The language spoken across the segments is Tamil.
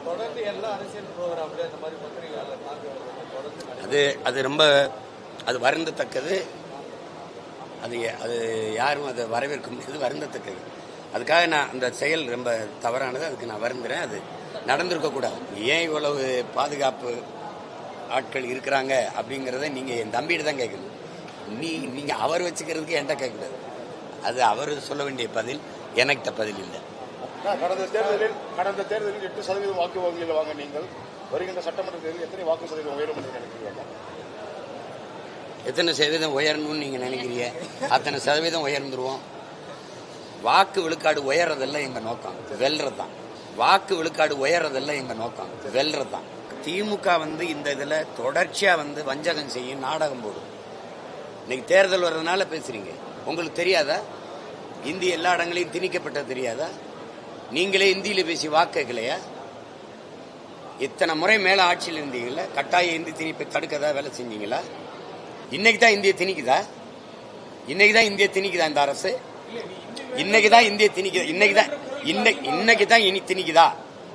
தொடர்ந்து எல்லா அரசியல் ப்ரோக்ராம்ல இந்த மாதிரி பத்திரிகையாளர் அது ரொம்ப அது வருந்தத்தக்கது. அது அது யாரும் அதை வரவேற்க முடியாது, வருந்தத்தக்கது. அதுக்காக நான் அந்த செயல் ரொம்ப தவறானது, அதுக்கு நான் வருந்துறேன். அது நடந்திருக்கக்கூடாது. ஏன் இவ்வளவு பாதுகாப்பு ஆட்கள் இருக்கிறாங்க அப்படிங்கிறத நீங்கள் என் தம்பிகிட்ட தான் கேட்கணும். நீங்கள் அவர் வச்சுக்கிறதுக்கு என்கிட்ட கேட்கக்கூடாது. அது அவர் சொல்ல வேண்டிய பதில், எனக்கிட்ட பதில் இல்லை. கடந்த தேர்தலில் 8% வாக்கு வங்கியில் வாங்க நீங்கள் வருகின்ற சட்டமன்ற தேர்தலில் எத்தனை வாக்கு சதவீதம் உயரும் என்று நினைக்கிறீங்க? எத்தனை சதவீதம் உயரணும்னு நீங்கள் நினைக்கிறீங்க? அத்தனை சதவீதம் உயர்ந்துருவோம். வாக்கு விழுக்காடு உயர்றதெல்லாம் எங்கள் நோக்கம், வெல்றது தான். வாக்கு விழுக்காடு உயர்றதெல்லாம் எங்கள் நோக்கம், வெல்றது தான். திமுக இந்த இதில் தொடர்ச்சியாக வஞ்சகம் செய்யும், நாடகம் போடும். இன்னைக்கு தேர்தல் வர்றதுனால பேசுறீங்க. உங்களுக்கு தெரியாதா? இந்தி எல்லா இடங்களையும் திணிக்கப்பட்ட தெரியாதா? நீங்களே இந்தியில பேசி வாக்கு கேட்கலையா? இத்தனை முறை மேல ஆட்சியில் இருந்தீங்களா? கட்டாய இந்தி திணிப்பை தடுக்கதா வேலை செஞ்சீங்களா? இன்னைக்கு தான் இந்திய திணிக்குதா? இன்னைக்கு தான் இந்திய திணிக்குதா இந்த அரசு? இன்னைக்கு தான் இந்திய திணிக்குதா? இன்னைக்கு தான் இனி திணிக்குதா?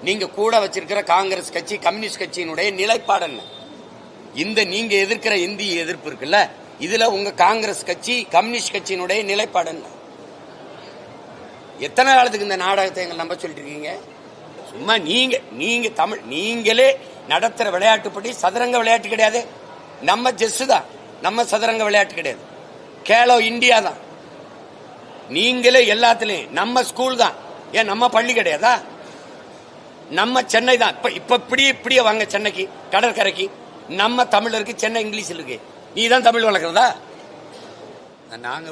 நீங்க கூட வச்சிருக்கிற காங்கிரஸ் கட்சி, கம்யூனிஸ்ட் கட்சியினுடைய நிலைப்பாடு என்ன? நீங்க எதிர்க்கிற இந்திய எதிர்ப்பு இருக்குல்ல, இதுல உங்க காங்கிரஸ் கட்சி, கம்யூனிஸ்ட் கட்சியினுடைய நிலைப்பாடு என்ன? எத்தனை காலத்துக்கு இந்த நாடகத்தை எங்களை நம்ப சொல்லிட்டு இருக்கீங்க? சும்மா நீங்க தமிழ் நீங்களே நடத்துற விளையாட்டுப்படி சதுரங்க விளையாட்டு கிடையாது, நம்ம செஸ் தான், நம்ம சதுரங்க விளையாட்டு கிடையாது. கேலோ இந்தியா தான். நீங்களே எல்லாத்துலயும் நம்ம ஸ்கூல் தான். ஏன் நம்ம பள்ளி கிடையாதா? நம்ம சென்னை தான். இப்ப இப்படியே வாங்க சென்னைக்கு, கடற்கரைக்கு. நம்ம தமிழருக்கு சென்னை இங்கிலீஷ் இருக்கு. நீ தான் தமிழ் வளர்க்குறதா? நாங்க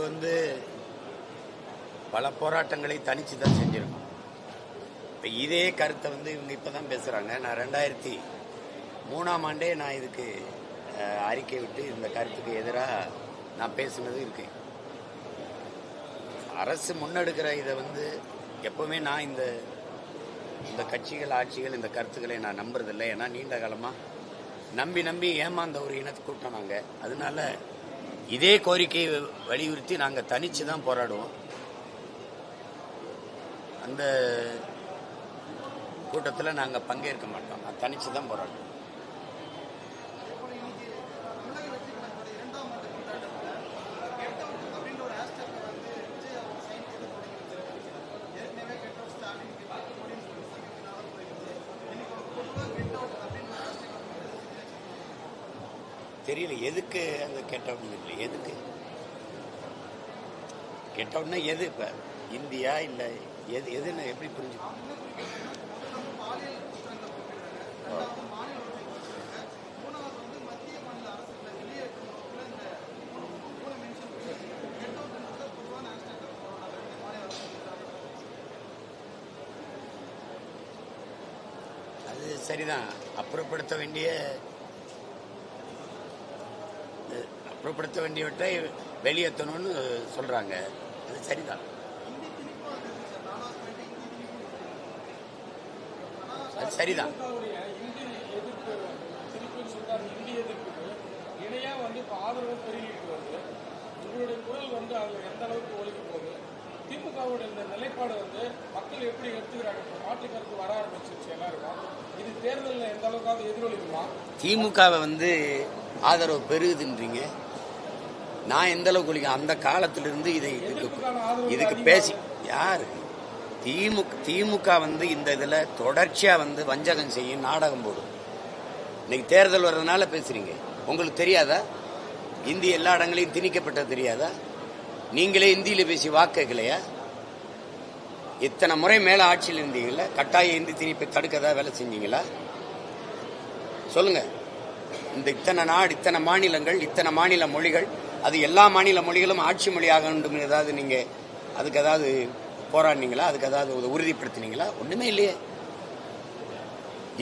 பல போராட்டங்களை தனிச்சு தான் செஞ்சிருக்கோம். இப்ப இதே கருத்தை இவங்க இப்பதான் பேசுறாங்க. நான் 2003ஆம் ஆண்டே நான் இதுக்கு அறிக்கை விட்டு இந்த கருத்துக்கு எதிராக நான் பேசுனது இருக்கு. அரசு முன்னெடுக்கிற இதை எப்பவுமே நான் இந்த கட்சிகள், ஆட்சிகள் இந்த கருத்துக்களை நான் நம்புறதில்லை. ஏன்னா நீண்ட காலமா நம்பி ஏமாந்த ஒரு இனத்து கூட்டம் நாங்க. அதனால இதே கோரிக்கையை வலியுறுத்தி நாங்க தனிச்சு தான் போராடுவோம். அந்த கூட்டத்தில் நாங்கள் பங்கேற்க மாட்டோம். நான் தனிச்சு தான் போராடுவோம். தெரியல எதுக்கு அந்த கெட் அவுட்னு இல்லை. எதுக்கு கெட் அவுட்னா எது? இப்போ இந்தியா இல்லை எதுன்னு எப்படி புரிஞ்சுக்கணும்? அது சரிதான். அப்புறப்படுத்த வேண்டியவற்றை வெளியேற்றணும்னு சொல்றாங்க. அது சரிதான். அது சரிதான். திமுகவுடைய இந்த நிலைப்பாடு மக்கள் எப்படி எடுத்துக்கிறாங்க? மாற்று கருத்து வர ஆரம்பிச்சிருச்சு எல்லாருக்கும். இது தேர்தலில் எந்த அளவுக்காவது எதிரொலிக்குமா? திமுகவை ஆதரவு பெருகுதுன்றீங்க. நான் எந்த அளவுக்கு ஒழிக்க அந்த காலத்திலிருந்து இதுக்கு பேசி யாரு? திமுக இந்த இதுல தொடர்ச்சியா வஞ்சகம் செய்யும், நாடகம் போடும். இன்னைக்கு தேர்தல் வர்றதுனால பேசுறீங்க. உங்களுக்கு தெரியாதா? இந்தி எல்லா இடங்களையும் திணிக்கப்பட்ட தெரியாதா? நீங்களே இந்தியில பேசி வாக்கு கேட்கலையா? இத்தனை முறை மேல ஆட்சியில் இருந்தீங்களா? கட்டாய இந்தி திணிப்பை தடுக்கதா வேலை செஞ்சீங்களா? சொல்லுங்க. இத்தனை மாநிலங்கள், இத்தனை மாநில மொழிகள், அது எல்லா மாநில மொழிகளும் ஆட்சி மொழியாக வேண்டும். ஏதாவது நீங்க அதுக்கு ஏதாவது போராடினீங்களா? அதுக்கு ஏதாவது உறுதிப்படுத்தினீங்களா? ஒண்ணுமே இல்லையே.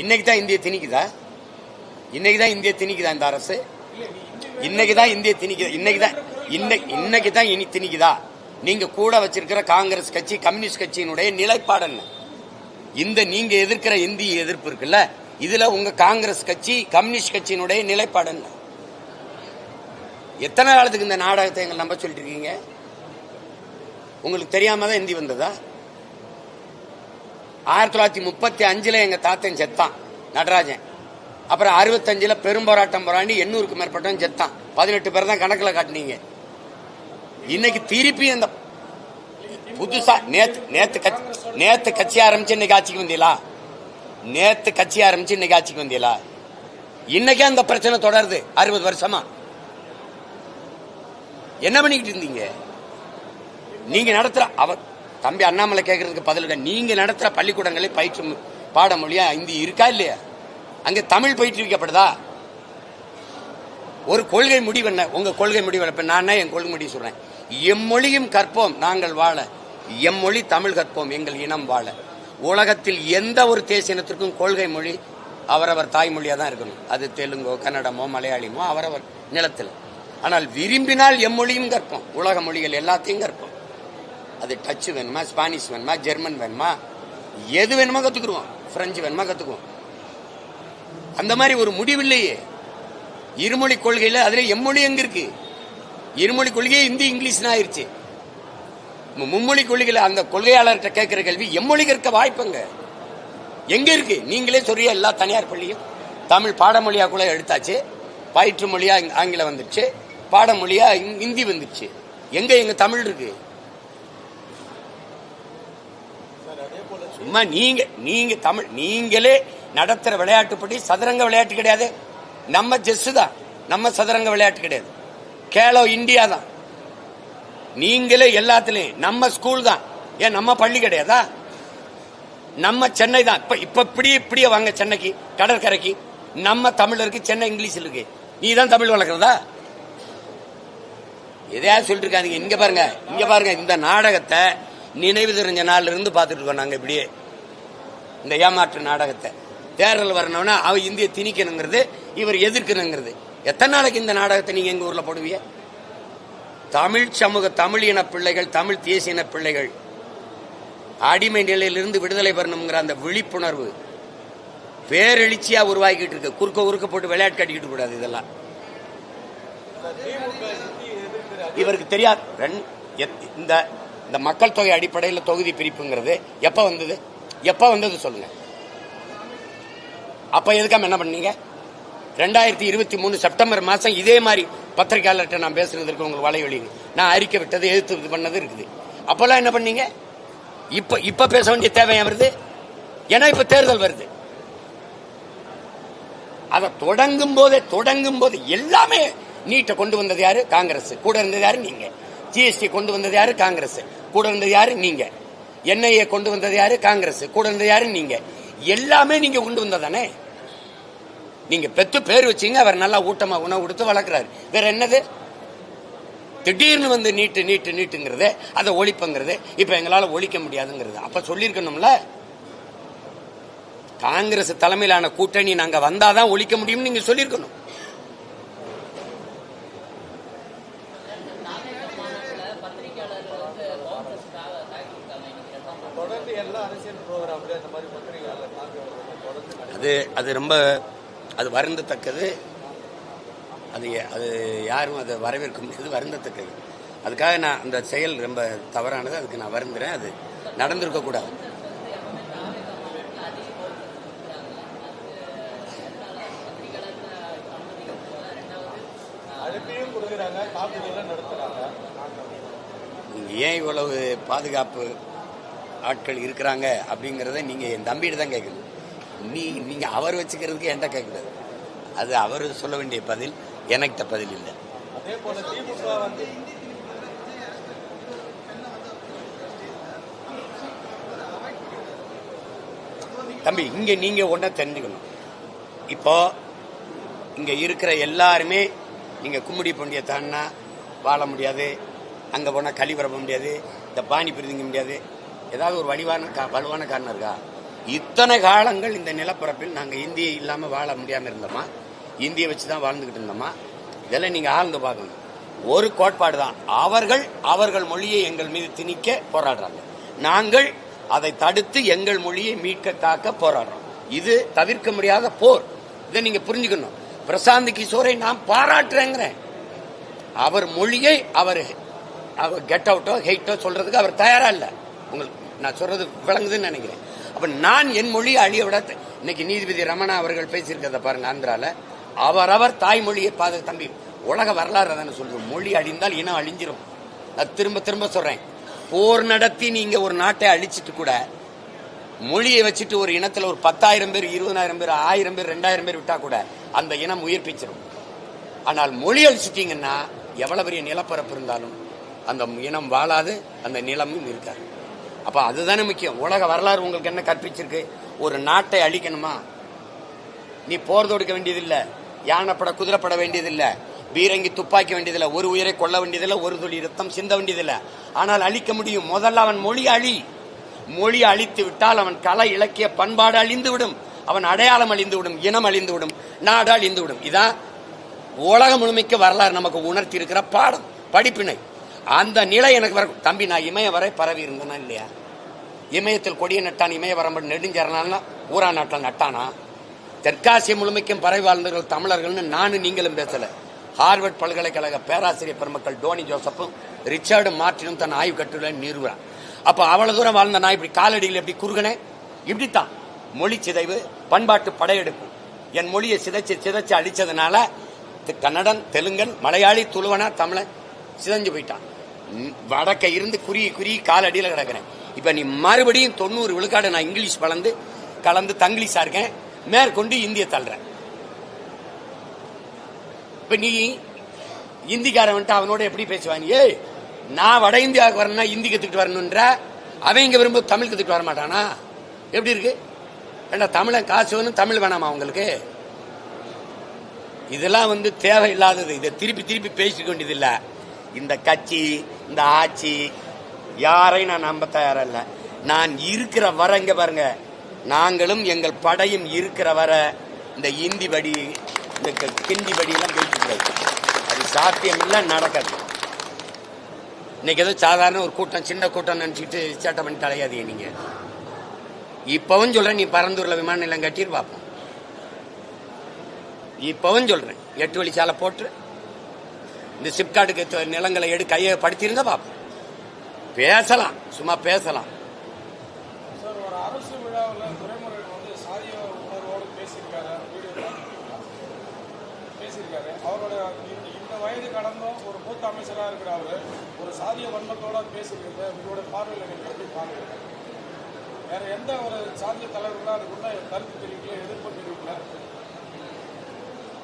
இன்னைக்கு தான் இந்திய திணிக்குதா? இந்த அரசு? இன்னைக்கு தான் இந்திய திணிக்குதா? இன்னைக்கு தான் இனி திணிக்குதா? நீங்க கூட வச்சிருக்கிற காங்கிரஸ் கட்சி, கம்யூனிஸ்ட் கட்சியினுடைய நிலைப்பாடு என்ன? நீங்க எதிர்க்கிற இந்திய எதிர்ப்பு இருக்குல்ல, இதுல உங்க காங்கிரஸ் கட்சி, கம்யூனிஸ்ட் கட்சியினுடைய நிலைப்பாடு என்ன? எத்தனை காலத்துக்கு இந்த நாடகத்தை எங்களை நம்ப சொல்லிட்டு இருக்கீங்க? உங்களுக்கு தெரியாம தான் இந்தி வந்ததா? 1935 எங்க தாத்தன் செத்தான் நடராஜன். அப்புறம் 65 பெரும் போராட்டம் போராண்டி 800க்கு மேற்பட்டவன் செத்தான். 18 பேர் தான் கணக்குல காட்டினீங்க. இன்னைக்கு திருப்பி இந்த புதுசா நேத்து கட்சி ஆரம்பிச்சு இன்னைக்கு ஆட்சிக்கு வந்தீங்களா? நேத்து கட்சி ஆரம்பிச்சு இன்னைக்கு ஆட்சிக்கு வந்தீங்களா? இன்னைக்கே அந்த பிரச்சனை தொடருது. 60 வருஷமா என்ன பண்ணிக்கிட்டு இருந்தீங்க? நீங்க நடத்துற அவர் தம்பி அண்ணாமலை கேட்கறதுக்கு பதிலுங்க. நீங்க நடத்துற பள்ளிக்கூடங்களை பயிற்று பாடமொழியா இந்தி இருக்கா இல்லையா? அங்க தமிழ் பயிற்றுவிக்கப்படுதா? ஒரு கொள்கை முடிவு என்ன? உங்க கொள்கை முடிவு இப்ப நான் என் கொள்கை முடிவு சொல்றேன். எம்மொழியும் கற்போம் நாங்கள் வாழ, எம்மொழி தமிழ் கற்போம் எங்கள் இனம் வாழ. உலகத்தில் எந்த ஒரு தேசியத்திற்கும் கொள்கை மொழி அவரவர் தாய்மொழியா தான் இருக்கணும். அது தெலுங்கோ கன்னடமோ மலையாளிமோ அவரவர் நிலத்தில். ஆனால் விரும்பினால் எம்மொழியும் கற்போம், உலக மொழிகள் எல்லாத்தையும் கற்போம். அது டச்சு வேணுமா, ஸ்பானிஷ் வேணுமா, ஜெர்மன் வேணுமா, எது வேணுமா கத்துக்குருவோம், பிரெஞ்சு வேணுமா கத்துக்குவோம். அந்த மாதிரி ஒரு முடிவில்லையே. இருமொழி கொள்கையில அதுல எம்மொழி எங்க இருக்கு? இருமொழி கொள்கையே இந்தி இங்கிலீஷ் ஆயிருச்சு. மும்மொழி கொள்கையில அந்த கொள்கையாளர்கிட்ட கேட்கிற கேள்வி எம்மொழி கற்க வாய்ப்புங்க எங்க இருக்கு? நீங்களே சொல்றிய எல்லா தனியார் பள்ளியும் தமிழ் பாடமொழியா கூட எடுத்தாச்சு, பயிற்று மொழியா ஆங்கிலம் வந்துருச்சு, பாடமொழியா இந்தி வந்துருச்சு. எங்க தமிழ் இருக்கு? சும்மா நீங்க தமிழ் நீங்களே நடத்துற விளையாட்டுப்படி சதுரங்க விளையாட்டு கிடையாது. நம்ம செஸ் தான், நம்ம சதுரங்க விளையாட்டு கிடையாது. கேலோ இந்தியா தான். நீங்களே எல்லாத்துலயும் நம்ம ஸ்கூல் தான். ஏன் நம்ம பள்ளி கிடையாதா? நம்ம சென்னை தான். இப்ப இப்படியே வாங்க சென்னைக்கு கடற்கரைக்கு. நம்ம தமிழ் இருக்கு, சென்னை இங்கிலீஷ் இருக்கு. நீ தான் தமிழ் வளர்க்கறதா? எதையாவது சொல்லிட்டு இருக்காங்க. இங்க பாருங்க இந்த நாடகத்தை நினைவு தெரிஞ்ச நாள்ல இருந்து பார்த்துட்டு இருக்கோம் நாங்க. இப்படியே இந்த ஏமாற்று நாடகத்தை தேர்தல் வரணும்னா அவ இந்திய திணிக்கணுங்கிறது, இவர் எதிர்க்கணுங்கிறது. எத்தனை நாளைக்கு இந்த நாடகத்தை நீங்க எங்க ஊர்ல போடுவீங்க? தமிழ் சமூக, தமிழ் இன பிள்ளைகள், தமிழ் தேசிய இன பிள்ளைகள் அடிமை நிலையிலிருந்து விடுதலை பெறணுங்கிற அந்த விழிப்புணர்வு பேரெழுச்சியா உருவாக்கிட்டு இருக்கு. குறுக்க போட்டு விளையாட்டு கட்டிக்கிட்டு கூடாது. இதெல்லாம் இவருக்கு தெரியாது. இந்த மக்கள் தொகை அடிப்படையில் தொகுதி பிரிப்புங்கிறது எப்ப வந்தது சொல்லுங்க. அப்ப எதுக்காம என்ன பண்ணீங்க? 2023 செப்டம்பர் மாசம் இதே மாதிரி பத்திரிகையாளர்கிட்ட நான் பேசுறது இருக்கு. உங்களுக்கு வலைவழி நான் அறிக்கை விட்டது எதிர்த்து பண்ணது இருக்குது. அப்பெல்லாம் என்ன பண்ணீங்க? இப்ப பேச வேண்டிய தேவையா வருது? ஏன்னா இப்ப தேர்தல் வருது. அதை தொடங்கும் போது எல்லாமே நீட்டை கொண்டு வந்தது யாரு? காங்கிரஸ். கூட இருந்தது யாரு? நீங்க. ஜிஎஸ்டி கொண்டு வந்தது யாரு? காங்கிரஸ். கூட இருந்தது யாரு? நீங்க. என்ஐஏ கொண்டு வந்தது யாரு? காங்கிரஸ். கூட இருந்தது யாரு? நீங்க. எல்லாமே நீங்க கொண்டு வந்ததானே. நீங்க பெத்து பேர் வச்சீங்க. அவர் நல்லா ஊட்டமா உணவு கொடுத்து வளர்க்கிறாரு. வேற என்னது? திடீர்னு வந்து நீட்டுங்கிறது, அதை ஒழிப்புங்கிறது. இப்ப எங்களால ஒழிக்க முடியாதுங்கிறது. அப்ப சொல்லிருக்கணும்ல, காங்கிரஸ் தலைமையிலான கூட்டணி நாங்க வந்தாதான் ஒழிக்க முடியும் நீங்க சொல்லிருக்கணும். அது ரொம்ப வருந்தத்தக்கது. அது யாரும் அதை வரவேற்க முடியாது. வருந்தத்தக்கது. அதுக்காக நான் அந்த செயல் ரொம்ப தவறானது. அதுக்கு நான் வருந்துறேன். அது நடந்திருக்க கூடாது. நீங்க ஏன் இவ்வளவு பாதுகாப்பு ஆட்கள் இருக்கிறாங்க அப்படிங்கறத நீங்க என் தம்பிட்டு தான் கேட்கணும். நீங்க அவர் வச்சுக்கிறதுக்கு என்கிட்ட கேட்கக்கூடாது. அது அவர் சொல்ல வேண்டிய பதில், எனக்கு பதில் இல்லை. அதே போல திமுக வந்து தம்பி இங்க நீங்க ஒன்றை தெரிஞ்சுக்கணும். இப்போ இங்க இருக்கிற எல்லாருமே நீங்க கும்மிடி பொண்டிய தாண்டினா வாழ முடியாது, அங்க போனா கழிவற முடியாது, இந்த பானி பிரிதிங்க முடியாது. ஏதாவது ஒரு வலுவான காரணம் இருக்கா? இத்தனை காலங்கள் இந்த நிலப்பரப்பில் நாங்க இந்தியை இல்லாம வாழ முடியாம இருந்தோமா? இந்தியை வச்சுதான் வாழ்ந்துகிட்டு இருந்தோமா? இதெல்லாம் நீங்க ஆழ்ந்து பார்க்கணும். ஒரு கோட்பாடு தான். அவர்கள் மொழியை எங்கள் மீது திணிக்க போராடுறாங்க. நாங்கள் அதை தடுத்து எங்கள் மொழியை மீட்க காக்க போராடுறோம். இது தவிர்க்க முடியாத போர். இதை நீங்க புரிஞ்சுக்கணும். பிரசாந்த் கிஷோரை நான் பாராட்டுறேங்கிறேன். அவர் மொழியை அவர் கெட் அவுட்டோ ஹெய்ட்டோ சொல்றதுக்கு அவர் தயாரா இல்ல. உங்களுக்கு நான் சொல்றது விளங்குதுன்னு நினைக்கிறேன். அப்ப அப்ப நான் என் மொழியை அழிய விட இன்னைக்கு நீதிபதி ரமணா அவர்கள் பேசியிருக்கிறத பாருங்க ஆந்திரால, அவரவர் தாய்மொழியை தம்பி உலக வரலாறு தானே சொல்றோம். மொழி அழிந்தால் இனம் அழிஞ்சிரும். நான் திரும்ப திரும்ப சொல்றேன், போர் நடத்தி நீங்க ஒரு நாட்டை அழிச்சிட்டு கூட மொழியை வச்சுட்டு ஒரு இனத்துல ஒரு 10,000 பேர் 20,000 பேர் 1000 பேர் 2000 பேர் விட்டா கூட அந்த இனம் உயிர்ப்பிச்சிடும். ஆனால் மொழி அழிச்சிட்டீங்கன்னா எவ்வளவு பெரிய நிலப்பரப்பு இருந்தாலும் அந்த இனம் வாழாது, அந்த நிலமும் இருக்காது. அப்ப அதுதானே முக்கியம். உலக வரலாறு உங்களுக்கு என்ன கற்பிச்சிருக்கு? ஒரு நாட்டை அழிக்கணுமா, நீ போர் தொடுக்க வேண்டியதில்லை, யானைப்பட குதிரைப்பட வேண்டியதில்லை, பீரங்கி துப்பாக்கி வேண்டியதில்லை, ஒரு உயிரை கொள்ள வேண்டியதில்லை, ஒரு துளி ரத்தம் சிந்த வேண்டியதில்லை. ஆனால் அழிக்க முடியும். முதல்ல அவன் மொழி அழி. மொழி அழித்து விட்டால் அவன் கலை இலக்கிய பண்பாடு அழிந்துவிடும், அவன் அடையாளம் அழிந்துவிடும், இனம் அழிந்துவிடும், நாடு அழிந்துவிடும். இதான் உலகம் முழுமைக்கு வரலாறு நமக்கு உணர்த்தி இருக்கிற பாடம், படிப்பினை. அந்த நிலை எனக்கு வர தம்பி, நான் இமய வரை பரவி இருந்தேனா இல்லையா? இமயத்தில் கொடிய நட்டான், இமய வரம்பு நெடுஞ்சரணா ஊரா நாட்டில் நட்டானா? தெற்காசிய முழுமைக்கும் பரவி வாழ்ந்தவர்கள் தமிழர்கள்னு நானும் நீங்களும் பேசல. ஹார்வர்ட் பல்கலைக்கழக பேராசிரியர் பெருமக்கள் டோனி ஜோசப்பும் ரிச்சர்டு மார்டினும் தன் ஆய்வு கட்டுரை நிறுவுறான். அப்ப அவ்வளவு தூரம் வாழ்ந்த நான் இப்படி காலடியில் எப்படி குறுகனே? இப்படித்தான் மொழி சிதைவு, பண்பாட்டு படையெடுப்பு. என் மொழியை சிதைச்சு அழிச்சதுனால கன்னடன், தெலுங்கன், மலையாளி, துளுவனா, தமிழன் சிதைஞ்சு போயிட்டான். வடக்க இருந்து குறுகி காலடியில் கிடக்கிறேன். இப்ப நீ மறுபடியும் 90 விழுக்காடு நான் இங்கிலீஷ் கலந்து தங்கிலீஷா இருக்கேன், மேற்கொண்டு இந்திய தள்ளுறேன். இப்ப நீ இந்திக்காரன் வந்துட்டு அவனோட எப்படி பேசுவாங்க? ஏய், நான் வட இந்தியாவுக்கு வரணும்னா இந்தி கத்துக்கிட்டு வரணுன்ற அவன் இங்க விரும்ப தமிழ் கத்துக்கிட்டு வர மாட்டானா? எப்படி இருக்கு? ஏண்டா தமிழன் காசு வேணும், தமிழ் வேணாமா உங்களுக்கு? இதெல்லாம் தேவையில்லாதது. இதை திருப்பி பேசிக்க வேண்டியது இல்ல. இந்த கட்சி, இந்த ஆட்சி யாரையும் நான் நம்ப தயாரா இல்ல. நான் இருக்கிற வர இங்க பாருங்க, நாங்களும் எங்கள் படையும் இருக்கிற வர இந்த இந்தி படி, இந்த கிண்டி படியெல்லாம் பேசிக்கிறது அது சாத்தியம் இல்லை, நடக்காது. இன்னைக்கு ஏதோ சாதாரண ஒரு கூட்டம், சின்ன கூட்டம் நினைச்சுக்கிட்டு சேட்டை பண்ணிட்டு அலையாதீங்க. நீங்க இப்பவும் சொல்றேன், நீ பரந்தூர்ல விமான நிலையம் கட்டிட்டு பார்ப்போம். இப்பவும் சொல்றேன், 8 வழிச்சாலை போட்டு இந்த சிப்காட்டுக்கு நிலங்களை கையை படுத்திருந்தா பார்ப்போம். பேசலாம், சும்மா பேசலாம். சார், ஒரு அரசு விழாவில் துரைமுருகன் சாதிய உணர்வோடு பேசியிருக்காரு. அவரோட இந்த வயது கடந்தும் ஒரு மூத்த அமைச்சராக இருக்கிற அவரு ஒரு சாதிய வன்மத்தோட பேசியிருக்கிறது உங்களோட பார்வையில் நீங்கள் எப்படி பார்க்குறீங்க? வேற எந்த ஒரு சாதிய தலைவர்களாக அதுக்குள்ள கருத்து தெரிவிக்கல, எதிர்ப்பு தெரிவிக்கல.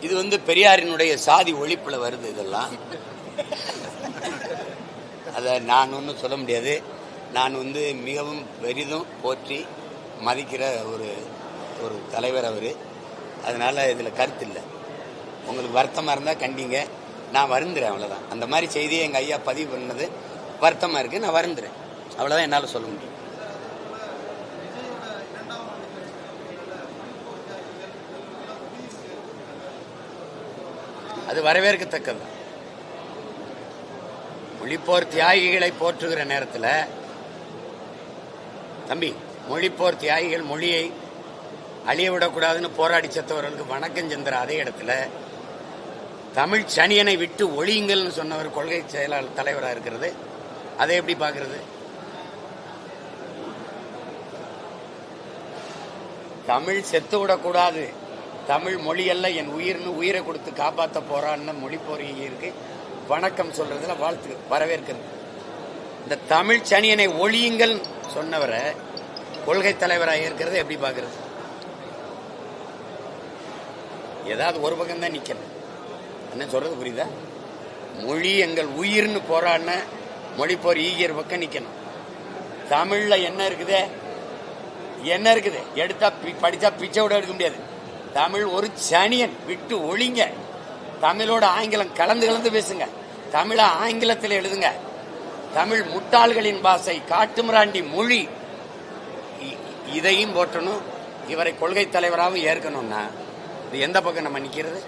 இது பெரியாரினுடைய சாதி ஒழிப்புல வருது. இதெல்லாம் அதை நான் ஒன்றும் சொல்ல முடியாது. நான் மிகவும் பெரிதும் போற்றி மதிக்கிற ஒரு தலைவர் அவர். அதனால இதில் கருத்து இல்லை. உங்களுக்கு வருத்தமாக இருந்தால் கண்டிங்க, நான் வருந்துறேன், அவ்வளோதான். அந்த மாதிரி செய்தியை எங்கள் ஐயா பதிவு பண்ணது வருத்தமாக இருக்குது, நான் வருந்துறேன், அவ்வளோதான் என்னால் சொல்ல முடியும். அது வரவேற்கத்தக்கது. மொழிப்போர் தியாகிகளை போற்றுகிற நேரத்தில் தம்பி, மொழிப்போர் தியாகிகள் மொழியை அழியவிடக்கூடாதுன்னு போராடி செத்தவர்களுக்கு வணக்கம் சென்ற அதே இடத்துல தமிழ் சனியனை விட்டு ஒழியுங்கள்னு சொன்னவர் கொள்கை செயலாளர் தலைவராக இருக்கிறது. அதை எப்படி பார்க்கறது? தமிழ் செத்து விடக்கூடாது, தமிழ் மொழியல்ல என் உயிர்னு உயிரை கொடுத்து காப்பாற்ற போறான்னு மொழி போரிக்கு வணக்கம் சொல்றதுல வாழ்த்து வரவேற்கிறது. இந்த தமிழ் சனியனை ஒழியுங்கள் சொன்னவரை கொள்கை தலைவராக இருக்கிறது எப்படி பார்க்கறது? ஏதாவது ஒரு பக்கம் தான் நிக்கணும். என்ன சொல்றது புரியுதா? மொழி எங்கள் உயிர்னு போராடின மொழி போர் ஈகிற பக்கம் நிக்கணும். தமிழ்ல என்ன இருக்குது? எடுத்தா படிச்சா பிச்சை விட எடுக்க முடியாது. தமிழ் ஒரு சனியன், விட்டு ஒழிங்க. தமிழோட ஆங்கிலம் கலந்து பேசுங்க. தமிழ ஆங்கிலத்தில் எழுதுங்க. தமிழ் முட்டாள்களின் பாஷை, காட்டுமிராண்டி மொழி, இதையும் போட்டணும். இவரை கொள்கை தலைவராகவும் ஏற்கணும்னா இது எந்த பக்கம் நம்ம நிக்கிறது?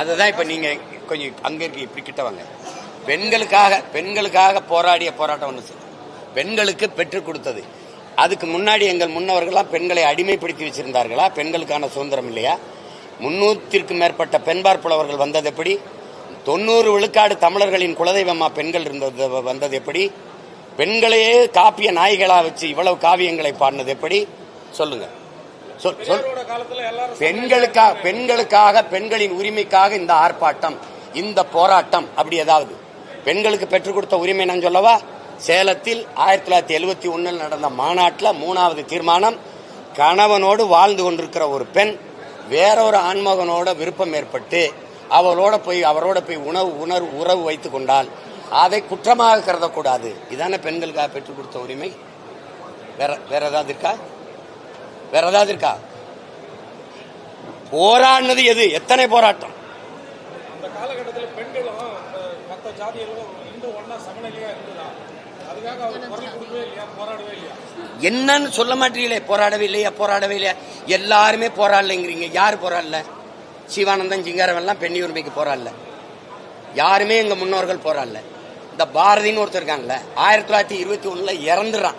அதுதான் இப்ப நீங்க கொஞ்சம் அங்க இருக்கு, இப்படி கிட்ட வாங்க. பெண்களுக்காக போராடிய போராட்டம் ஒன்று, பெண்களுக்கு பெற்றுக் கொடுத்தது. அதுக்கு முன்னாடி எங்கள் முன்னவர்களாம் பெண்களை அடிமைப்படுத்தி வச்சிருந்தார்களா? பெண்களுக்கான சுதந்திரம் இல்லையா? 300க்கும் மேற்பட்ட பெண்பார் புலவர்கள் வந்தது எப்படி? 90 விழுக்காடு தமிழர்களின் குலதெய்வமா பெண்கள் வந்தது எப்படி? பெண்களையே காப்பிய நாய்களா வச்சு இவ்வளவு காவியங்களை பாடினது எப்படி? சொல்லுங்க. பெண்களுக்காக பெண்களின் உரிமைக்காக இந்த ஆர்ப்பாட்டம், இந்த போராட்டம், அப்படி ஏதாவது பெண்களுக்கு பெற்றுக் கொடுத்த உரிமை நான் சொல்லவா? சேலத்தில் 1971 நடந்த மாநாட்டில் 3வது தீர்மானம், கணவனோடு வாழ்ந்து கொண்டிருக்கிற ஒரு பெண் வேறொரு ஆண்மகனோட விருப்பம் ஏற்பட்டு அவரோட போய் உறவு வைத்துக் கொண்டால் அதை குற்றமாக கருதக்கூடாது. இதான பெண்களுக்காக பெற்றுக் கொடுத்த உரிமை. வேற ஏதாவது இருக்கா? வேற ஏதாவது இருக்கா? போராடினது எது? எத்தனை போராட்டம்? அந்த காலகட்டத்தில் பெண்களும் மற்ற ஜாதிகளும் இந்து ஒன்னா சமநிலையா இருந்ததா? அதுக்காக அவர் குரல் கொடுக்கவே இல்லையா? போராடவே இல்லையா? என்னன்னு சொல்ல மாட்டீங்களே. போராடவே இல்லையா? எல்லாருமே போராடலைங்கிறீங்க. யார் போராடல? சிவானந்தன், சிங்காரவெல்லாம் பெண்ணி உரிமைக்கு போராடல. யாருமே எங்க முன்னோர்கள் போராடல. இந்த பாரதின்னு ஒருத்தர் இருக்காங்கல்ல, 1921 இறந்துறான்.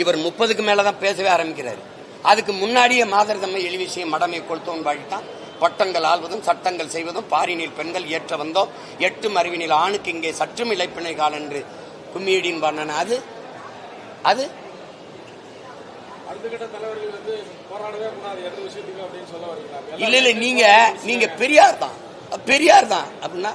இவர் 30க்கு மேலதான் பேசவே ஆரம்பிக்கிறாரு. அதுக்கு முன்னாடியே மாதர் தம்மை எளிவிசையும் மடமை கொளுத்தோன் வாழ்த்தான். பட்டங்கள் ஆள்வதும் சட்டங்கள் செய்வதும் பாரினில் பெண்கள் ஏற்ற வந்தோம் 8 அறிவினில் ஆணுக்கு இங்கே சற்றும் இழைப்பினை கால் என்று கும்மியடின் பண்ணன. அது இல்ல நீங்க பெரியார் தான் அப்படின்னா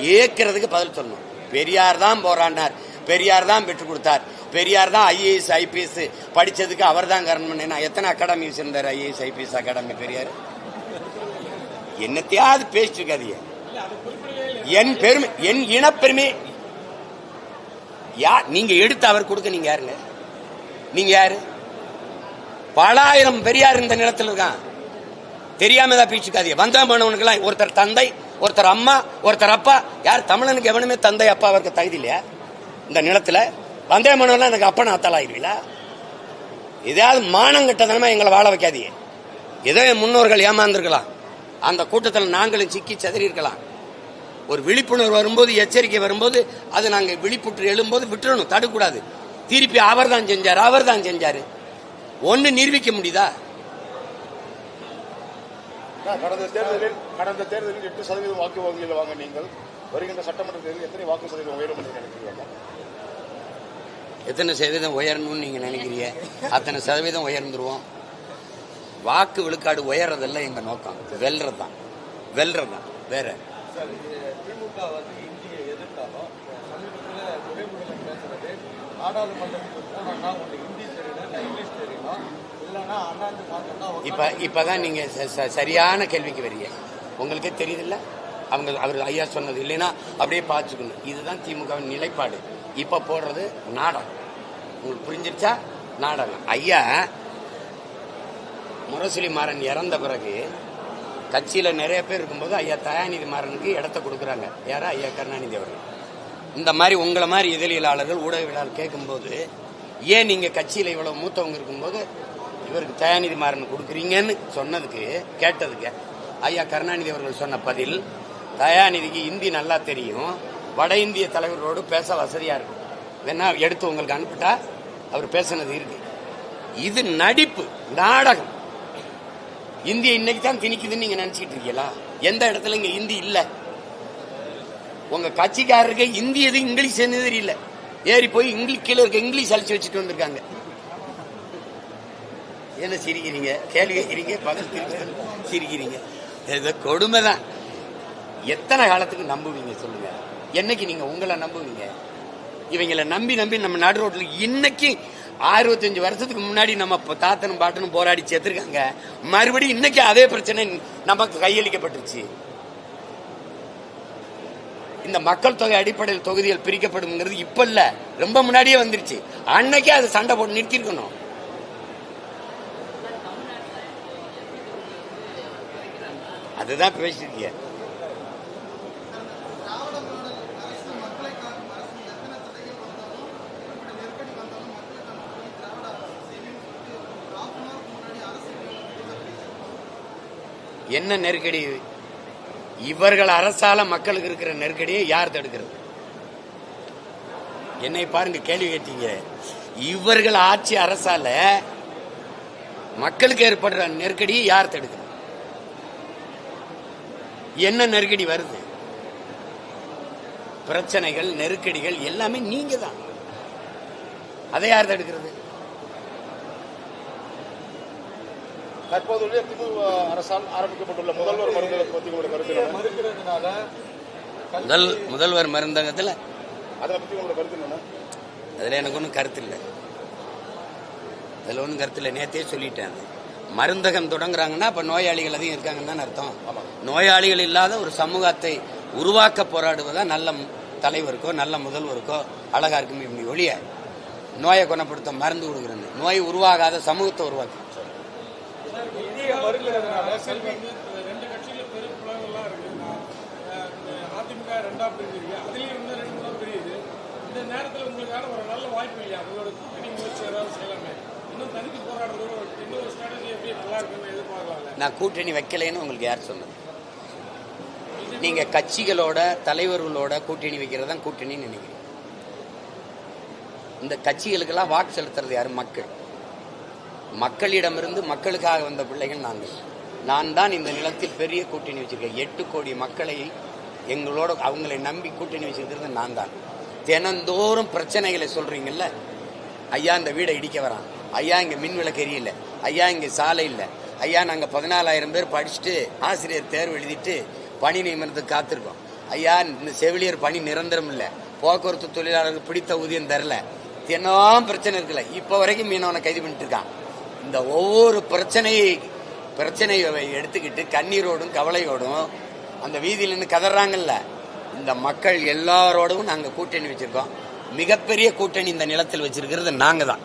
கேட்கறதுக்கு பதில் சொல்லணும். பெரியார் தான் போராடினார், பெரியார் தான் பெற்றுக் கொடுத்தார், பெரியார் தான் IAS IPS படிச்சதுக்கு அவர் தான் காரணம். எத்தனை அகாடமி வச்சிருந்தார்? IAS IPS academy Periyar. என்னத்தையாவது பேசிட்டு இருக்காதீங்க. என் பெருமை, என் இனப்பெருமை நீங்க எடுத்து அவர் கொடுக்க நீங்க யாருங்க? நீங்க யாரு? பல ஆயிரம் பெரியார் இந்த நிலத்தில் இருக்கான். தெரியாம தான் பேசிக்காதீங்க. வந்தா போனவனுக்கெல்லாம் ஒருத்தர் தந்தை, ஒருத்தர் அம்மா, ஒருத்தர் அப்பா. யார் தமிழனுக்கு எவனுமே தந்தை அப்பா அவருக்கு தகுதி இல்லையா? இந்த நிலத்துல வந்தே போனவெல்லாம் எனக்கு அப்பா அத்தால் ஆகிடுவீங்களா? ஏதாவது மானம் கட்டதனமா எங்களை வாழ வைக்காதீங்க. ஏதோ என் முன்னோர்கள் ஏமாந்துருக்கலாம், அந்த கூட்டத்தில் நாங்களும் சிக்கி செதறி இருக்கலாம். ஒரு விழிப்புணர்வு வரும்போது, எச்சரிக்கை வரும்போது அது நாங்கள் விழிப்புற்று எழும்போது விட்டுறணும், தடுக்கூடாது. திருப்பி அவர் தான் செஞ்சாரு ஒன்னு நிரூபிக்க முடியுதா? கடந்த தேர்தலில் 8% வாக்கு வங்கியில் வாங்க நீங்கள் வருகின்ற சட்டமன்ற தேர்தலில் எத்தனை வாக்கு சதவீதம் உயரும் என்று நினைக்கிறீங்க? எத்தனை சதவீதம் உயரணும்னு நீங்க நினைக்கிறீங்க? அத்தனை சதவீதம் உயர்ந்துருவோம். வாக்கு விழுக்காடு உயர்றதெல்லாம் எங்க நோக்கம். வெல்றதுதான் வேற. திமுக இந்தியை எதிர்த்தாலும் சமீபத்தில் துறைமுறையில் பேசுறது நாடாளுமன்றத்துக்கு போனோம்னா உங்களுக்கு ஹிந்தி தெரியல, இங்கிலீஷ் தெரியணும், இல்லைன்னா அண்ணாந்து பார்த்தோம்னா இப்பதான் நீங்க சரியான கேள்விக்கு வரீங்க. உங்களுக்கே தெரியுதில்ல, அவர் ஐயா சொன்னது இல்லைன்னா அப்படியே பார்த்துக்கணும். இதுதான் திமுகவின் நிலைப்பாடு. இப்ப போடுறது நாடகம். உங்களுக்கு புரிஞ்சிருச்சா? நாடகம். ஐயா முரசொலி மாறன் இறந்த பிறகு கட்சியில நிறைய பேர் இருக்கும்போது ஐயா தயாநிதி மாறனுக்கு இடத்த கொடுக்குறாங்க. யாரா? ஐயா கருணாநிதி அவர்கள். இந்த மாதிரி உங்களை மாதிரி இதழியலாளர்கள், ஊடகவியலாளர் கேட்கும்போது, ஏன் நீங்க கட்சியில இவ்வளவு மூத்தவங்க இருக்கும்போது இவருக்கு தயாநிதி மாறன் கொடுக்குறீங்கன்னு கேட்டதுக்கு ஐயா கருணாநிதி அவர்கள் சொன்ன பதில், தயாநிதிக்கு இந்தி நல்லா தெரியும், வட இந்திய தலைவர்களோடு பேச வசதியா இருக்கும், வேணா எடுத்து உங்களுக்கு அனுப்பிட்டா அவர் பேசினது இருக்கு. இது நடிப்பு, நாடகம். இந்திய இன்னைக்கு தான் திணிக்குதுன்னு நீங்க நினைச்சிட்டு இருக்கீங்களா? எந்த இடத்துல இங்க இந்தி இல்ல. உங்க கட்சிக்காரருக்கு இந்தி எது இங்கிலீஷ் என்ன தெரியல, ஏறி போய் இங்கிலீஷ் கீழே இருக்க இங்கிலீஷ் அழிச்சு வச்சுட்டு வந்திருக்காங்க. என்ன சிரிக்கிறீங்க? கேள்வி கேட்கிறீங்க, பதில் சிரிக்கிறீங்க. இது கொடுமைதான். எத்தனை காலத்துக்கு நம்புவீங்க சொல்லுங்க? என்னைக்கு நீங்க உங்களை நம்புவீங்க? இவங்களை நம்பி நம்ம நாடு ரோட்ல இன்னைக்கு 65 வருஷத்துக்கு முன்னாடி நம்ம தாத்தனும் பாட்டனும் போராடி சேர்த்திருக்காங்க. மறுபடியும் இன்னைக்கு அதே பிரச்சனை நமக்கு கையளிக்கப்பட்டுருச்சு. இந்த மக்கள் தொகை அடிப்படையில் தொகுதிகள் பிரிக்கப்படுங்கிறது இப்ப இல்ல, ரொம்ப முன்னாடியே வந்துருச்சு. அன்னைக்கே அது சண்டை போட்டு நிறுத்திருக்கணும். அதுதான் பேசிருக்கீங்க. என்ன நெருக்கடி? இவர்கள் அரசால மக்களுக்கு இருக்கிற நெருக்கடியை யார் தடுக்கிறது? என்னை பாருங்க, கேள்வி கேட்டீங்க. இவர்கள் ஆட்சி அரசால மக்களுக்கு ஏற்படுற நெருக்கடியை யார் தடுக்கிறது? என்ன நெருக்கடி வருது? பிரச்சனைகள், நெருக்கடிகள் எல்லாமே நீங்க தான். அதை யார் தடுக்கிறது? தற்போதுள்ள திமுக அரசால் ஆரம்பிக்கப்பட்டுள்ள முதல்வர் மருந்தகத்தை பற்றி உங்களோட கருத்து என்ன? மறுக்கிறதுனால முதல்வர் மருந்தகத்தில் அதை பற்றி உங்களோட கருத்து என்ன? அதில் எனக்கு ஒன்றும் கருத்து இல்லை. அதில் ஒன்றும் கருத்து இல்லை. நேற்றே சொல்லிட்டேன். மருந்தகம் தொடங்குறாங்கன்னா அப்போ நோயாளிகள் அதிகம் இருக்காங்கன்னு தான் அர்த்தம். நோயாளிகள் இல்லாத ஒரு சமூகத்தை உருவாக்க போராடுவதா நல்ல தலைவருக்கோ நல்ல முதல்வருக்கோ அழகா இருக்கும். இப்படி ஒழிய நோயை குணப்படுத்த மருந்து கொடுக்குறது நோய் உருவாகாத சமூகத்தை உருவாக்கு. இந்திய மறுக்கிறதுனால கல்வி ரெண்டு கட்சியில பெரும் பிளவுகள்லாம் இருக்கு. அதிமுக ரெண்டா பிரிஞ்சிருக்கு, அதுலயும் இன்னும் 2-3 பிரியுது. இந்த நேரத்தில் உங்களுக்கான ஒரு நல்ல வாய்ப்பு இல்லையா? உங்களோட கூட்டணி முயற்சி ஏதாவது செய்யலாமே. இன்னும் தனித்து போராடுறது இன்னொரு ஸ்ட்ராட்டஜி எப்படி நல்லா இருக்குன்னு எதிர்பார்க்கலாம்ல. நான் கூட்டணி வைக்கலைன்னு உங்களுக்கு யார் சொன்னது? நீங்க கட்சிகளோட தலைவர்களோட கூட்டணி வைக்கிறதா கூட்டணின்னு நினைக்கிறீங்க. இந்த கட்சிகளுக்கெல்லாம் வாக்கு செலுத்துறது யாரு? மக்கள். மக்களிடமிருந்து மக்களுக்காக வந்த பிள்ளைகள் நாங்கள். நான் தான் இந்த நிலத்தில் பெரிய கூட்டணி வச்சிருக்கேன். 8 கோடி மக்களை எங்களோட அவங்களை நம்பி கூட்டணி வச்சிருக்கிறது நான் தான். தினந்தோறும் பிரச்சனைகளை சொல்றீங்கல்ல. ஐயா இந்த வீடை இடிக்க வரான், ஐயா இங்க மின் விளக்கு எரியல, ஐயா இங்க சாலை இல்லை, ஐயா நாங்க 14,000 பேர் படிச்சுட்டு ஆசிரியர் தேர்வு எழுதிட்டு பணி நியமனத்துக்கு காத்திருக்கோம், ஐயா இந்த செவிலியர் பணி நிரந்தரம் இல்லை, போக்குவரத்து தொழிலாளருக்கு பிடித்த ஊதியம் தரல, தினம் பிரச்சனை இருக்குல்ல. இப்ப வரைக்கும் மீனவனை கைது பண்ணிட்டு இருக்கான். இந்த ஒவ்வொரு பிரச்சனையை எடுத்துக்கிட்டு கண்ணீரோடும் கவலையோடும் அந்த வீதியில் நின்று கதறாங்கல்ல. இந்த மக்கள் எல்லாரோடும் நாங்க கூட்டணி வச்சிருக்கோம். மிகப்பெரிய கூட்டணி இந்த நிலத்தில் வச்சிருக்கிறது நாங்க தான்.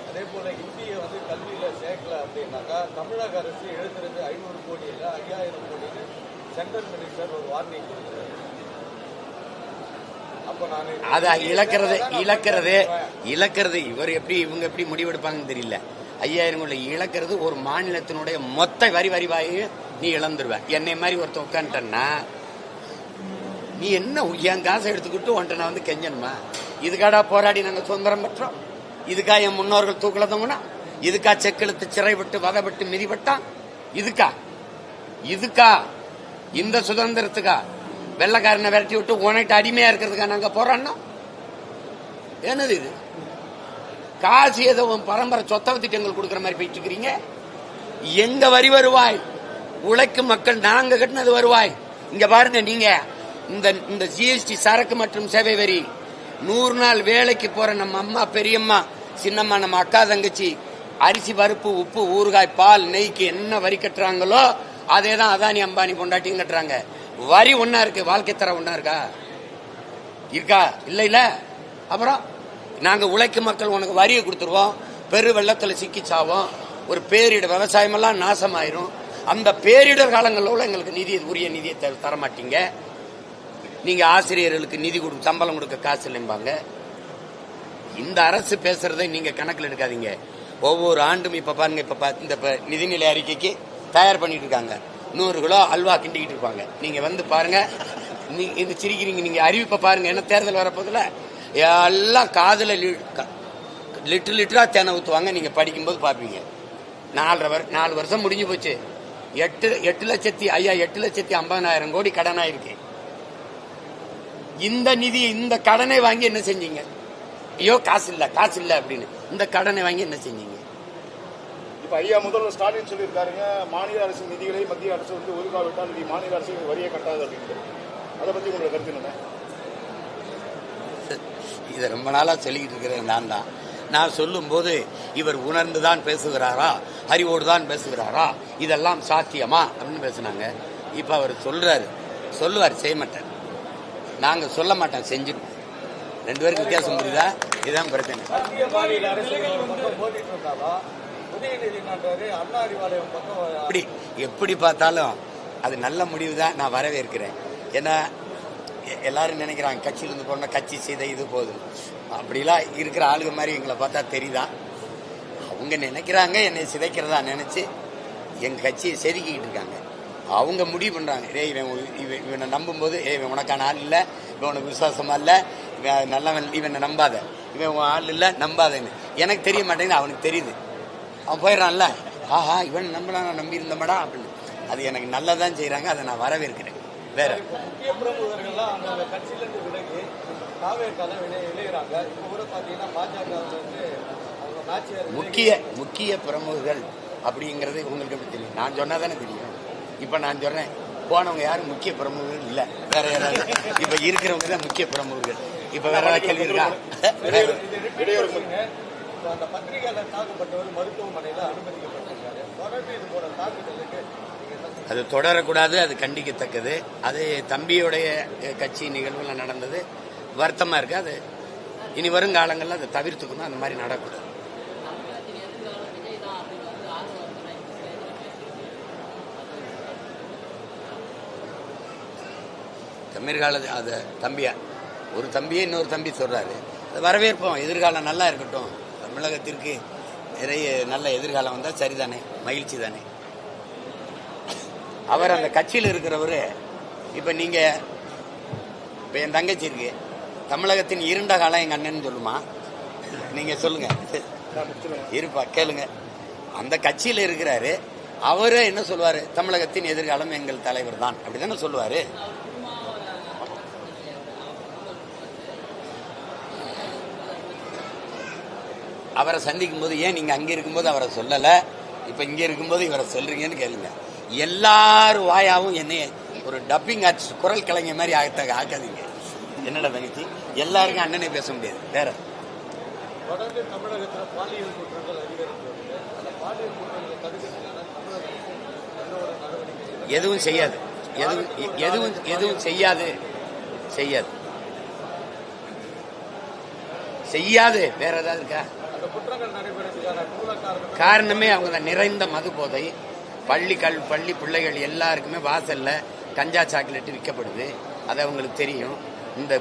அதே போல இந்திய கல்வியில சேர்க்கல அப்படின்னாக்கா தமிழக அரசு எழுதுறது 500 கோடி இல்ல 5000 கோடின்னு சென்ட்ரல் மினிஸ்டர் ஒரு வார்னிங் கொடுக்குறாரு. அப்ப நான் அதை இழக்கிறது இவர் இவங்க எப்படி முடிவெடுப்பாங்கன்னு தெரியல. 5000 கோடி இழக்கிறது ஒரு மாநிலத்தினுடைய மொத்த வரி நீ இழந்துருவ. என்னை மாதிரி ஒருத்தன் உட்காந்துட்டன்னா நீ என்ன என் காசை எடுத்துக்கிட்டு உன்ட்ட நான் கெஞ்சணுமா? இதுக்காடா போராடி நாங்க சுதந்திரம் பெற்றோம்? இதுக்கா என் முன்னோர்கள் தூக்கல தொங்கினா? இதுக்கா செக்கெழுத்து சிறைப்பட்டு வதைப்பட்டு மிதிப்பட்டான்? இதுக்கா இந்த சுதந்திரத்துக்கா வெள்ளக்காரனை விரட்டி விட்டு உனட்டு அடிமையா இருக்கிறதுக்கா நாங்க போராடணும்? என்னது இது? காசு ஏதோ பரம்பரை சொத்தவ திட்டங்கள் கொடுக்குற மாதிரி போயிட்டு இருக்கிறீங்க. எங்க வரி வருவாய்? உழைக்கும் மக்கள் நாங்க கட்டினது வருவாய். இங்க பாருங்க, நீங்க இந்த ஜிஎஸ்டி சரக்கு மற்றும் சேவை வரி 100 நாள் வேலைக்கு போற நம்ம அம்மா பெரியம்மா சின்னம்மா நம்ம அக்கா தங்கச்சி அரிசி பருப்பு உப்பு ஊறுகாய் பால் நெய்க்கு என்ன வரி கட்டுறாங்களோ அதே தான் அதானி அம்பானி கொண்டாட்டியும் கட்டுறாங்க. வரி ஒன்னா இருக்கு, வாழ்க்கை தரம் ஒன்னா இருக்கா? இல்ல. அப்புறம் நாங்க உழைக்கும் மக்கள் உனக்கு வரியை கொடுத்துருவோம், பெரு வெள்ளத்துல சிக்கிச்சாவோம், ஒரு பேரிடர் விவசாயமெல்லாம் நாசமாயிரும். அந்த பேரிடர் காலங்களில் எங்களுக்கு உரிய நிதியை தரமாட்டீங்க. நீங்க ஆசிரியர்களுக்கு நிதி சம்பளம் கொடுக்க காசு இல்லைம்பாங்க. இந்த அரசு பேசுறதை நீங்க கணக்கில் எடுக்காதீங்க. ஒவ்வொரு ஆண்டும் இப்ப பாருங்க, இந்த நிதிநிலை அறிக்கைக்கு தயார் பண்ணிட்டு இருக்காங்க. 100 கிலோ அல்வா கிண்டிக்கிட்டு இருப்பாங்க. நீங்க பாருங்க, இந்த சிரிக்கிறீங்க. நீங்க அறிவிப்பை பாருங்க, என்ன தேர்தல் வரப்போதுல எல்லாம் காதுல லிட்டரா தேனை ஊத்துவாங்க. நீங்க படிக்கும்போது பாப்பீங்க. 4 வருஷம் முடிஞ்சு போச்சு. 8,50,000 கோடி கடனாயிருக்கு. இந்த நிதி இந்த கடனை வாங்கி என்ன செஞ்சீங்க? ஐயோ காசு இல்ல அப்படின்னு இந்த கடனை வாங்கி என்ன செஞ்சீங்க? இப்ப ஐயா முதல்வர் ஸ்டாலின் சொல்லியிருக்காருங்க, மாநில அரசு நிதிகளை மத்திய அரசு ஒதுக்காவிட்டால் மாநில அரசு வரியை கட்டாது அப்படின்னு. அதை பத்தி உங்களோட கருத்து என்ன? இதை ரொம்ப நாளா சொல்லிக்கிட்டு இருக்கிறேன் நான் தான். நான் சொல்லும் போது இவர் உணர்ந்துதான் பேசுகிறாரா, அறிவோடு தான் பேசுகிறாரா, இதெல்லாம் சாத்தியமா அப்படின்னு பேசினாங்க. இப்ப அவர் சொல்லுவார் செய்ய மாட்டார். நாங்க சொல்ல மாட்டோம், செஞ்சிருவோம். 2 பேருக்கு வித்தியாசம் புரியுதா? இதுதான் பிரச்சனை. எப்படி பார்த்தாலும் அது நல்ல முடிவு தான். நான் வரவேற்கிறேன். ஏன்னா எல்லாரும் நினைக்கிறாங்க கட்சியிலிருந்து போன கட்சி செய்த இது போதும். அப்படிலாம் இருக்கிற ஆளுங்க மாதிரி எங்களை பார்த்தா தெரியுதா? அவங்க நினைக்கிறாங்க என்னை சிதைக்கிறதா நினைச்சு எங்க கட்சியை செதுக்கிட்டு இருக்காங்க. அவங்க முடிவு பண்றாங்க, இவனை நம்பும் போது இவன் உனக்கான ஆள் இல்லை, இவன் உனக்கு விசுவாசமா இல்லை, இவன் நல்லவன், இவனை நம்பாத, இவன் ஆள் இல்லை நம்பாதன்னு. எனக்கு தெரிய மாட்டேங்குது, அவனுக்கு தெரியுது. அவன் போயிடறான்ல, ஆஹா இவன் நம்பலாம் நம்பி இருந்தமாடா அப்படின்னு. அது எனக்கு நல்லதான் செய்யறாங்க, அதை நான் வரவேற்கிறேன். வேற முக்கிய பிரமுகர்கள்லாம் அவங்க கட்சியிலிருந்து விலகி தாவேக்கால இணைகிறாங்க. இப்போ கூட பார்த்தீங்கன்னா பாஜக வந்து அவங்க நாச்சியார் முக்கிய பிரமுகர்கள் அப்படிங்கிறது உங்களுக்கு எப்படி தெரியும்? நான் சொன்னா தானே தெரியும். இப்ப நான் சொல்றேன், போனவங்க யாரும் முக்கிய பிரமுகர்கள் இல்ல, வேற யாராவது இப்ப இருக்கிறவங்க தான் முக்கிய பிரமுகர்கள். இப்ப வேற ஏதாவது கேள்வி இருக்கா? அந்த பத்திரிகையாளர் தாக்கப்பட்டவர் மருத்துவமனையில் அனுமதிக்கப்பட்டிருக்காரு. தொடர்ந்து இது போல தாக்குதலுக்கு அது தொடரக்கூடாது, அது கண்டிக்கத்தக்கது. அது தம்பியுடைய கட்சி நிகழ்வுல நடந்தது, வருத்தமா இருக்கு. அது இனி வரும் காலங்களில் அதை தவிர்த்துக்கணும், அந்த மாதிரி நடக்கூடாது. தமிழ்கால அது தம்பியா ஒரு தம்பியே இன்னொரு தம்பி சொல்றாரு, அதை வரவேற்போம். எதிர்காலம் நல்லா இருக்கட்டும், தமிழகத்திற்கு நிறைய நல்ல எதிர்காலம் வந்தால் சரிதானே, மகிழ்ச்சி தானே. அவர் அந்த கட்சியில் இருக்கிறவரு, இப்ப நீங்க இப்ப என் தங்கச்சி இருக்கு, தமிழகத்தின் இருண்ட காலம் எங்க அண்ணன் சொல்லுமா? நீங்க சொல்லுங்க, இருப்பா கேளுங்க. அந்த கட்சியில் இருக்கிறாரு, அவரு என்ன சொல்லுவாரு? தமிழகத்தின் எதிர்காலம் எங்கள் தலைவர் தான், அப்படிதானே சொல்லுவாரு. அவரை சந்திக்கும் போது ஏன் நீங்க அங்க இருக்கும்போது அவரை சொல்லல, இப்ப இங்க இருக்கும்போது இவரை சொல்றீங்கன்னு கேளுங்க. எல்லாரும் வாயாவும் என்னைய ஒரு டப்பிங் ஆர்டிஸ்ட், குரல் கலைஞர் மாதிரி ஆக்காதீங்க. என்னடா தங்கச்சி, எல்லாருக்கும் அண்ணனே பேச முடியாது. வேற தொடர்ந்து தமிழகத்தில் பாலியல் குற்றங்கள் அதிகரித்து வருது. அந்த பாலியல் குற்றங்களை தடுக்கிறதுக்கான தமிழக அரசு என்னோட நடவடிக்கை எதுவும் செய்யாது, எதுவும் செய்யாது. வேற ஏதாவது இருக்கா? அந்த குற்றங்கள் நடைபெறதுக்கான மூல காரணமே அவங்க தான். நிறைந்த மது போதை, பள்ளி பிள்ளைகள் எல்லாருக்குமே வாசல்ல கஞ்சா சாக்லேட் விற்கப்படுது. அது அவங்களுக்கு தெரியும். இந்த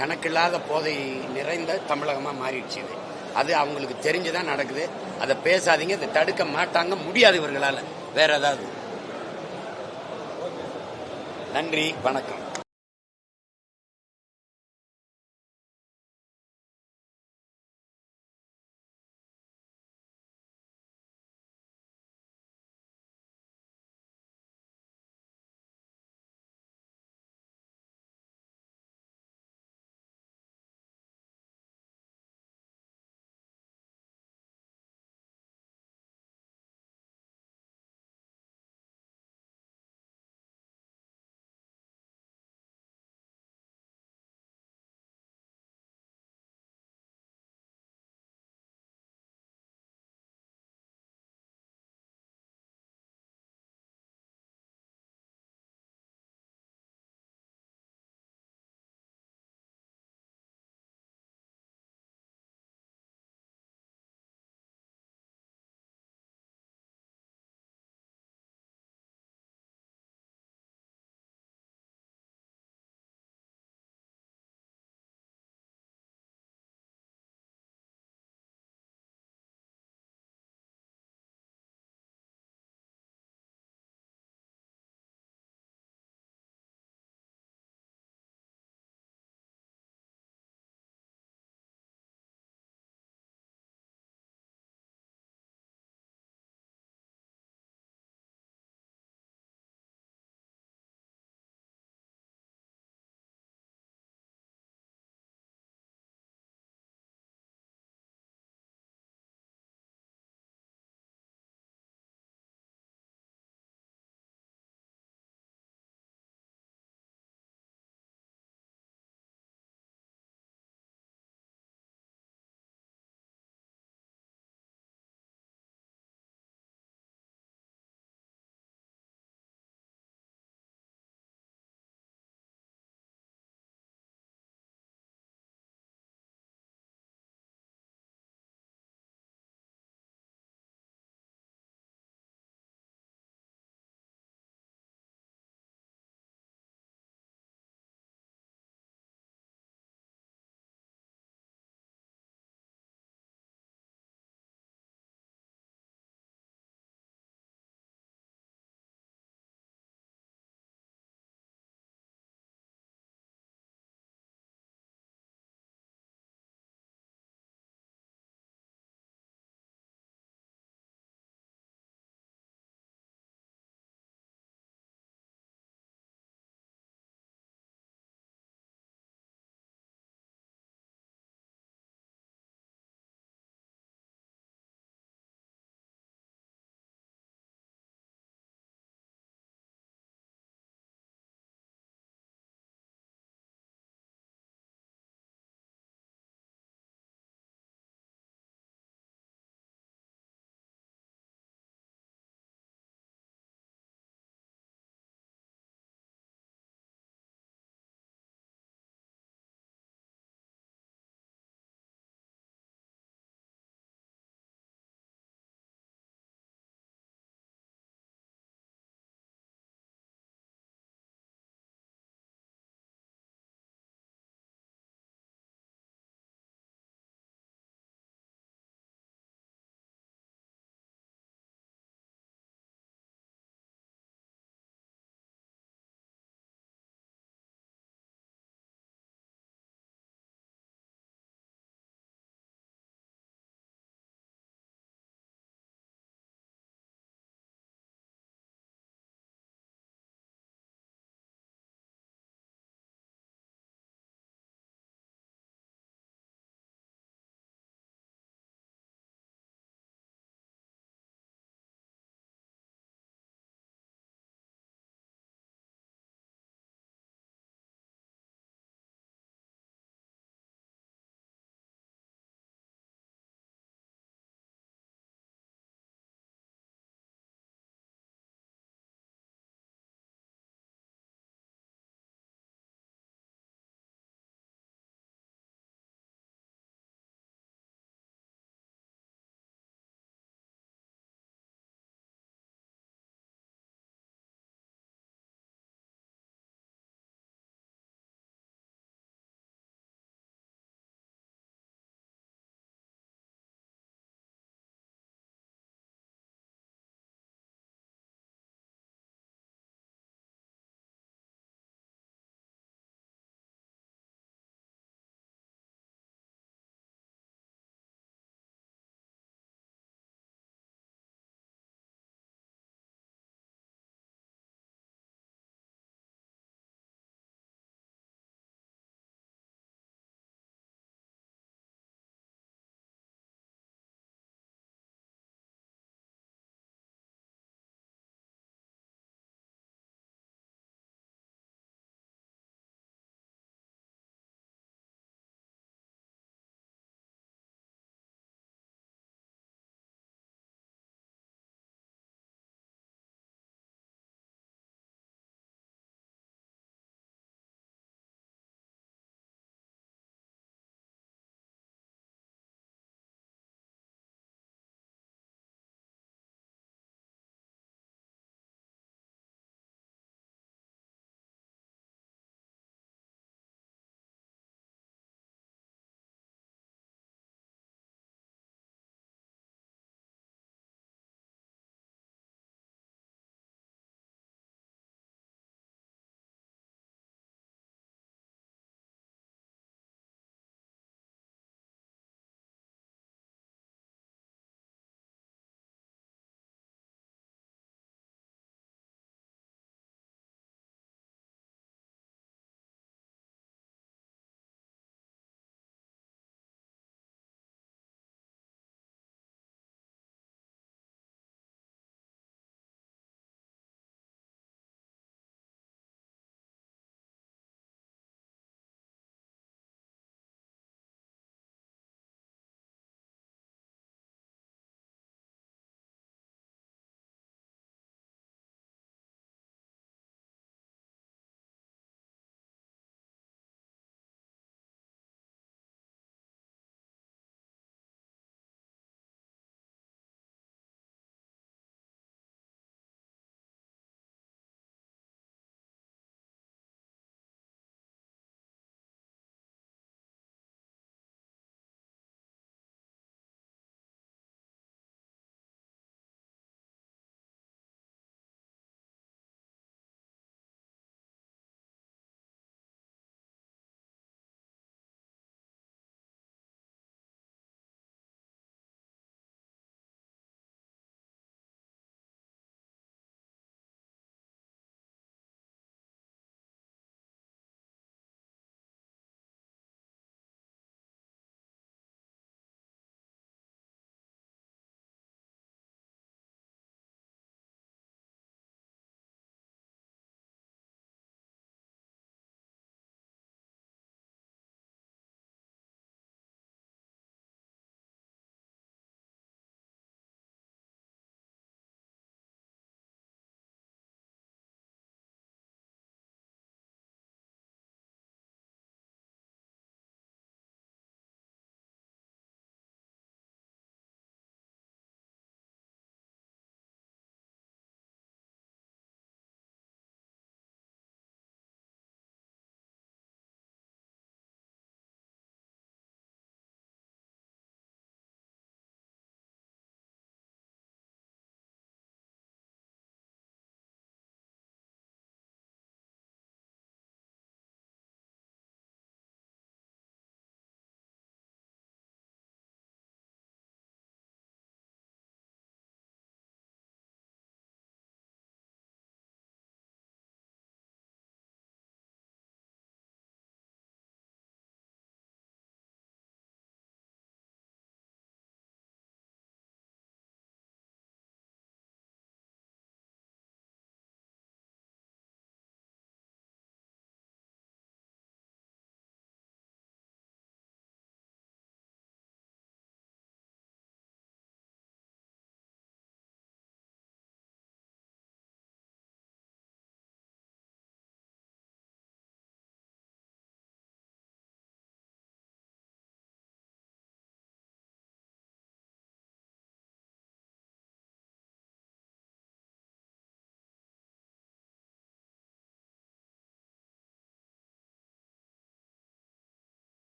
கணக்கில்லாத போதை நிறைந்த தமிழகமா மாறிடுச்சு. அது அவங்களுக்கு தெரிஞ்சுதான் நடக்குது. அதை பேசாதீங்க, அதை தடுக்க மாட்டாங்க, முடியாது இவர்களால. வேற ஏதாவது? நன்றி, வணக்கம்.